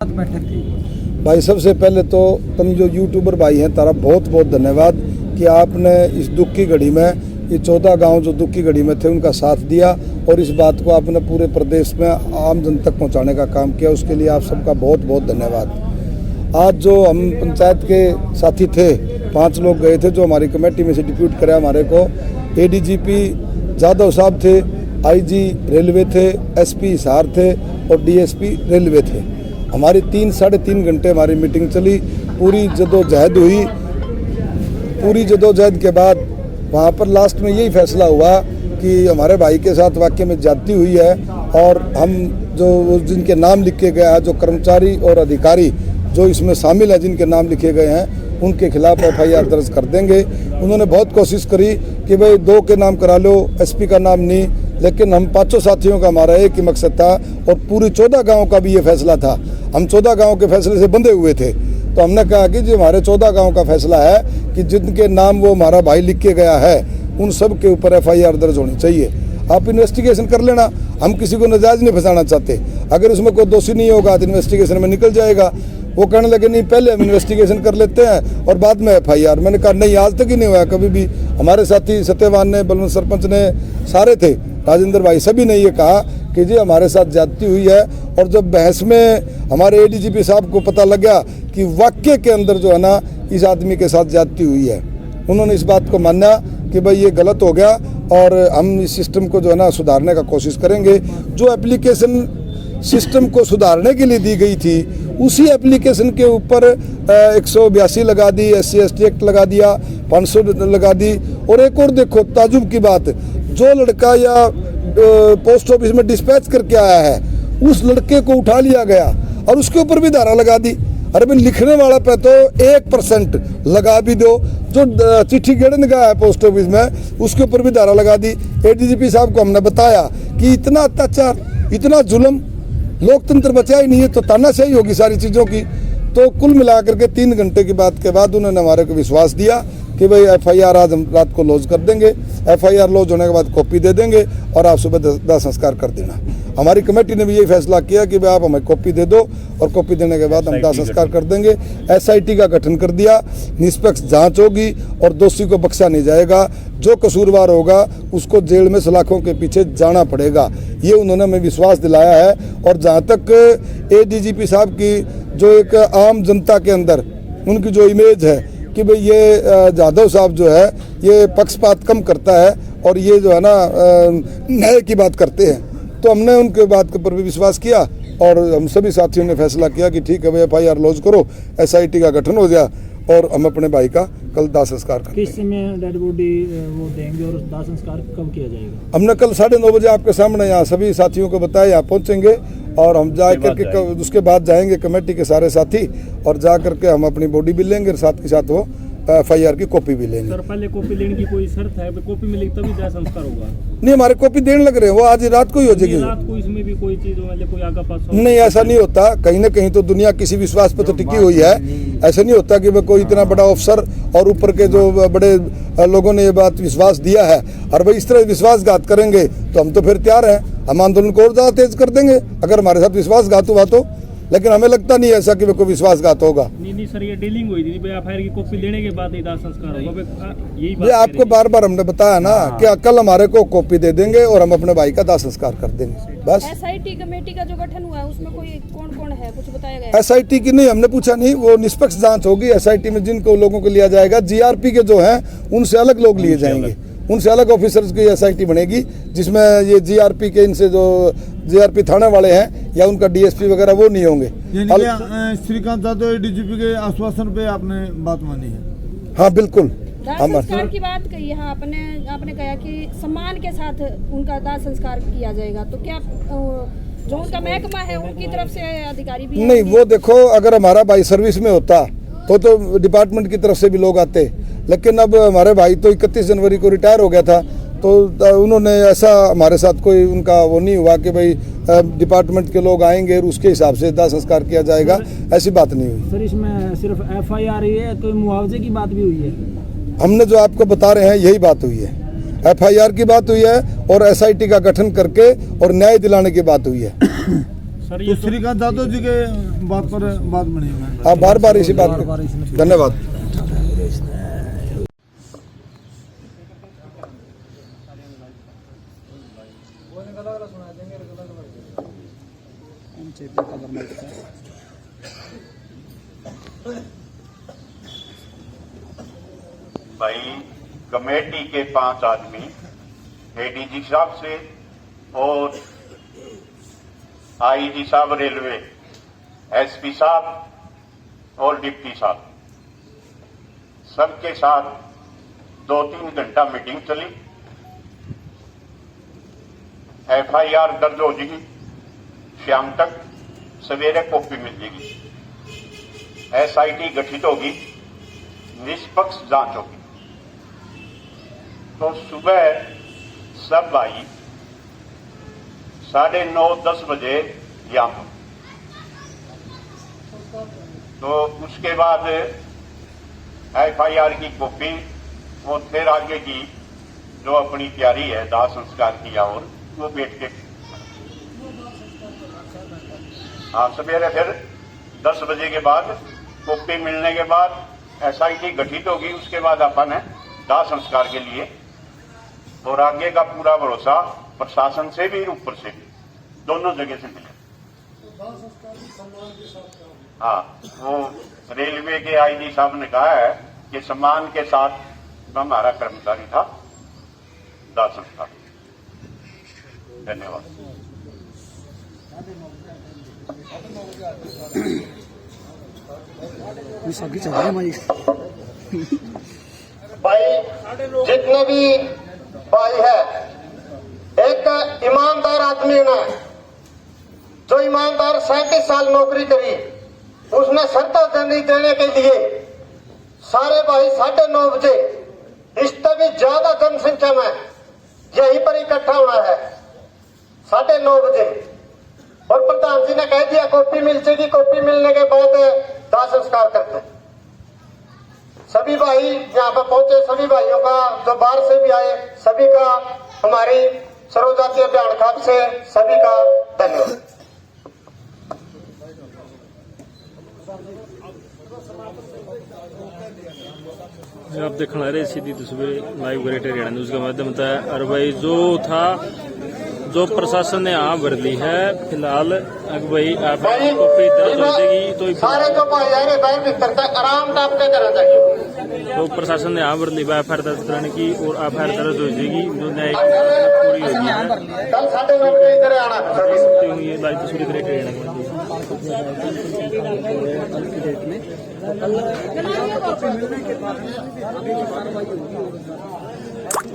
बैठक थी। भाई सबसे पहले तो तुम जो यूट्यूबर भाई हैं तारा बहुत बहुत धन्यवाद कि आपने इस दुख की घड़ी में ये 14 गांव जो दुख की घड़ी में थे उनका साथ दिया और इस बात को आपने पूरे प्रदेश में आम जन तक पहुंचाने का काम किया। उसके लिए आप सबका बहुत बहुत धन्यवाद। आज जो हम पंचायत के साथी थे 5 लोग गए थे जो हमारी कमेटी में से डिप्यूट करे हमारे को। ADGP जादव साहब थे, IG रेलवे थे, SP हिसार थे और DSP रेलवे थे। हमारी 3-3.5 घंटे हमारी मीटिंग चली। पूरी जदोजहद हुई। पूरी जदोजहद के बाद वहाँ पर लास्ट में यही फैसला हुआ कि हमारे भाई के साथ वाकई में ज्यादती हुई है और हम जो जिनके नाम लिखे गए हैं, जो कर्मचारी और अधिकारी जो इसमें शामिल हैं जिनके नाम लिखे गए हैं, उनके खिलाफ FIR दर्ज कर देंगे। उन्होंने बहुत कोशिश करी कि भाई 2 के नाम करा लो, SP का नाम नहीं, लेकिन हम 5 साथियों का हमारा एक ही मकसद था और पूरी 14 गाँव का भी ये फैसला था। हम 14 गाँव के फैसले से बंधे हुए थे, तो हमने कहा कि जो हमारे 14 गाँव का फैसला है कि जिनके नाम वो हमारा भाई लिख के गया है उन सब के ऊपर FIR दर्ज होनी चाहिए। आप इन्वेस्टिगेशन कर लेना, हम किसी को नाजायज नहीं फंसाना चाहते। अगर उसमें कोई दोषी नहीं होगा तो इन्वेस्टिगेशन में निकल जाएगा। वो कहने लगे नहीं पहले हम इन्वेस्टिगेशन कर लेते हैं और बाद में FIR। मैंने कहा नहीं, आज तक ही नहीं हुआ कभी भी। हमारे साथी सत्यवान ने, बलवंत सरपंच ने, सारे थे, राजेंद्र भाई, सभी ने ये कहा कि जी हमारे साथ ज्यादती हुई है। और जब बहस में हमारे ADGP साहब को पता लगा कि वाक्य के अंदर जो है ना इस आदमी के साथ ज्यादती हुई है, उन्होंने इस बात को माना कि भाई ये गलत हो गया और हम इस सिस्टम को जो है ना सुधारने का कोशिश करेंगे। जो एप्लीकेशन सिस्टम को सुधारने के लिए दी गई थी उसी एप्लीकेशन के ऊपर 182 लगा दी, SC/ST एक्ट लगा दिया, 500 लगा दी। और एक और देखो ताजुब की बात, जो लड़का या पोस्ट ऑफिस में डिस्पैच करके आया है उस लड़के को उठा लिया गया और उसके ऊपर भी धारा लगा दी। अरे भाई लिखने वाला पे तो 1% लगा भी दो, जो चिट्ठी गेड़ने गया है पोस्ट ऑफिस में उसके ऊपर भी धारा लगा दी। ADGP साहब को हमने बताया कि इतना अत्याचार, इतना जुल्म, लोकतंत्र बचा ही नहीं है तो तानाशाही होगी सारी चीज़ों की। तो कुल मिलाकर के 3 घंटे की बात के बाद उन्होंने हमारे को विश्वास दिया कि भाई FIR आज हम रात को लॉन्च कर देंगे। FIR लॉन्च होने के बाद कॉपी दे देंगे और आप सुबह दाह संस्कार कर देना। हमारी कमेटी ने भी यही फैसला किया कि भाई आप हमें कॉपी दे दो और कॉपी देने के बाद हम दाह संस्कार कर देंगे। SIT का गठन कर दिया, निष्पक्ष जांच होगी और दोषी को बख्शा नहीं जाएगा। जो कसूरवार होगा उसको जेल में सलाखों के पीछे जाना पड़ेगा, ये उन्होंने हमें विश्वास दिलाया है। और जहाँ तक ADGP साहब की जो एक आम जनता के अंदर उनकी जो इमेज है कि भाई ये जाधव साहब जो है ये पक्षपात कम करता है और ये जो है ना न्याय की बात करते हैं, तो हमने उनके बात के ऊपर भी विश्वास किया और हम सभी साथियों ने फैसला किया कि ठीक है भाई FIR लॉन्च करो, SIT का गठन हो जाए और हम अपने भाई का कल दाह संस्कार करेंगे। किस समय डेड बॉडी वो देंगे और दाह संस्कार कब किया जाएगा? हमने कल 9:30 बजे आपके सामने यहाँ सभी साथियों को बताया, यहाँ पहुँचेंगे और हम जा करके उसके बाद जाएंगे कमेटी के सारे साथी और जा करके हम अपनी बॉडी भी लेंगे और साथ के साथ वो FIR की कॉपी भी लेंगे। सर पहले कॉपी लेने की कोई शर्त है? कॉपी मिलेगी तभी दाह संस्कार होगा? नहीं, हमारे कॉपी देने लग रहे हैं, वो आज रात को ही हो जाएगी। रात को इसमें भी कोई चीज कोई आगा पास नहीं, ऐसा नहीं होता। कहीं ना कहीं तो दुनिया किसी विश्वास पे तो टिकी हुई है। ऐसा नहीं होता कि कोई इतना बड़ा अफसर और ऊपर के जो बड़े लोगों ने ये बात विश्वास दिया है और भाई इस तरह विश्वासघात करेंगे तो हम तो फिर तैयार हैं, हम आंदोलन को और ज्यादा तेज कर देंगे अगर हमारे साथ विश्वासघात हुआ तो। लेकिन हमें लगता नहीं ऐसा कि कोई विश्वासघात होगा। नहीं सर, ये डीलिंग हुई थी FIR की कॉपी लेने के बाद ही दाह संस्कार होगा, यही ये आपको बार बार हमने बताया ना कि कल हमारे को कॉपी दे देंगे और हम अपने भाई का दाह संस्कार कर देंगे बस। SIT कमेटी का जो गठन हुआ है उसमें कोई कौन है, कुछ बताया गया? SIT की नहीं, हमने पूछा नहीं, वो निष्पक्ष जांच होगी। SIT में जिनको लोगों को लिया जाएगा, GRP के जो हैं उनसे अलग लोग लिए जाएंगे, उनसे अलग ऑफिसर्स की SIT बनेगी जिसमें ये GRP के इनसे जो GRP थाने वाले हैं या उनका DSP वगैरह वो नहीं होंगे। श्रीकांत जादव ADGP के आश्वासन पे आपने बात मानी है? हाँ बिल्कुल। दाह संस्कार की बात कही है, आपने कहा कि सम्मान के साथ उनका दाह संस्कार किया जाएगा, तो क्या जो उनका महकमा है उनकी तरफ से अधिकारी भी नहीं? वो देखो, अगर हमारा भाई सर्विस में होता तो डिपार्टमेंट की तरफ से भी लोग आते, लेकिन अब हमारे भाई तो 31 जनवरी को रिटायर हो गया था तो उन्होंने ऐसा हमारे साथ कोई उनका वो नहीं हुआ कि भाई डिपार्टमेंट के लोग आएंगे और उसके हिसाब से दाह संस्कार किया जाएगा, ऐसी बात नहीं हुई। सर इसमें सिर्फ FIR ही है, तो मुआवजे की बात भी हुई है? हमने जो आपको बता रहे हैं यही बात हुई है, FIR की बात हुई है और SIT का गठन करके और न्याय दिलाने की बात हुई है। सर ये तो श्रीकांत यादव जी के बात पर बात बनी है। आप बार बार इसी बात पर धन्यवाद। भाई कमेटी के 5 आदमी एडीजी साहब से और आईजी साहब रेलवे, एसपी साहब और डिप्टी साहब, सबके साथ 2-3 घंटा मीटिंग चली। एफआईआर दर्ज हो जाएगी, शाम तक सवेरे कॉपी मिल जाएगी। एसआईटी गठित होगी, निष्पक्ष जांच होगी। तो सुबह सब आई 9:30-10 बजे यहां पर। तो उसके बाद एफआईआर की कॉपी और फिर आगे की जो अपनी तैयारी है दाह संस्कार की और वो बैठ के सवेरे फिर 10 बजे के बाद कॉपी मिलने के बाद एसआईटी गठित होगी। उसके बाद अपन है दाह संस्कार के लिए, और आगे का पूरा भरोसा प्रशासन से भी ऊपर से भी दोनों जगह से मिले। हाँ, वो रेलवे के आईजी साहब ने कहा है कि सम्मान के साथ हमारा कर्मचारी था दाह संस्कार। धन्यवाद। भाई जितने भी भाई है, एक ईमानदार आदमी ने जो ईमानदार 37 साल नौकरी करी, उसने श्रद्धांजलि देने के लिए सारे भाई 9:30 बजे इससे भी ज्यादा जनसंख्या में यहीं पर इकट्ठा होना है 9:30 बजे। और प्रधान जी ने कह दिया कॉपी मिल जाएगी, कॉपी मिलने के बाद दाह संस्कार करते हैं। सभी भाई यहाँ पर पहुंचे, सभी भाइयों का जो बाहर से भी आए, सभी का हमारी सर्व जातीय अभियान खाप से सभी का धन्यवाद। आप देखना रहे सीधी तस्वीर लाइव ग्रेट हरियाणा न्यूज के माध्यम से। और भाई जो प्रशासन ने यहाँ भर ली है फिलहाल, अब भाई आप कॉपी दर्ज हो जाएगी तो सारे जो भाई आए भाई भीतर तक आराम टाप के करना चाहिए। तो प्रशासन ने यहाँ भर ली एफआईआर दर्ज कराने की, और एफआईआर दर्ज हो जाएगी जो न्यायिक पूरी होगी है। कल 9:30 बजे इधर आना। ये लाइव तस्वीर ग्रेट हरियाणा के माध्यम से।